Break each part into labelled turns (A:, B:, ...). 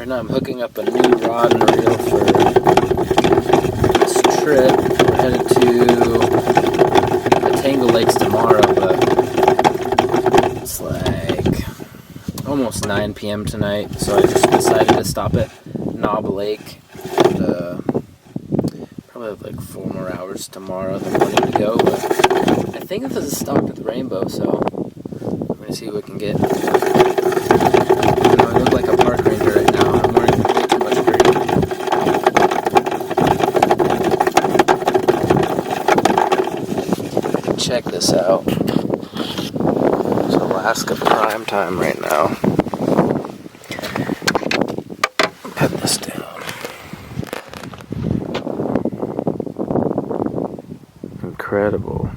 A: Right now I'm hooking up a new rod and reel for this trip. We're headed to the Tangle Lakes tomorrow, but it's like almost 9 p.m. tonight, so I just decided to stop at Knob Lake. And, probably have like 4 more hours tomorrow than wanting to go, but I think this is stocked with rainbow, so I'm gonna see what we can get. I look like a park ranger right now. I'm wearing way too much green. Check this out. It's Alaska prime time right now. Put this down. Incredible.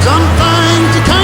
B: Some things you can't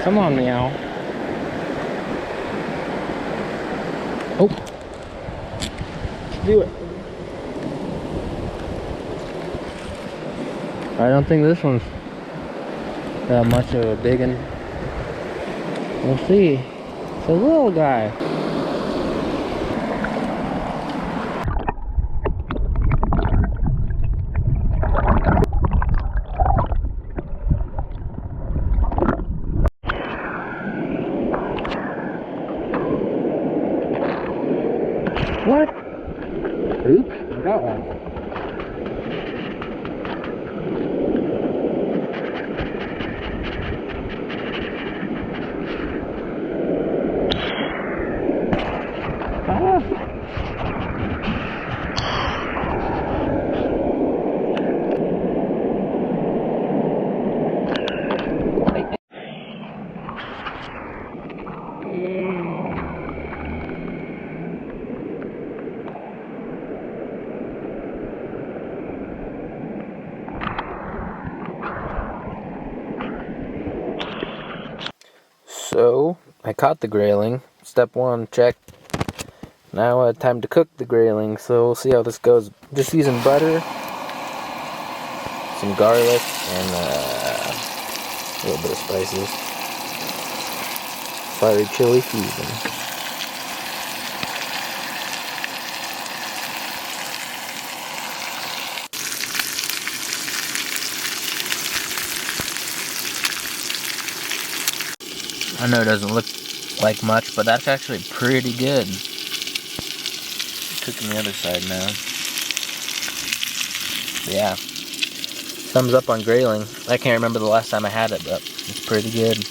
B: Come on, meow. Oh. Let's do it. I don't think this one's that much of a big one. We'll see. It's a little guy. What? Oops, I got one.
A: So, I caught the grayling. Step 1, check. Now time to cook the grayling, so we'll see how this goes. Just using butter, some garlic, and a little bit of spices. Fiery chili fusion. I know it doesn't look like much, but that's actually pretty good. Cooking the other side now. Yeah. Thumbs up on grayling. I can't remember the last time I had it, but it's pretty good.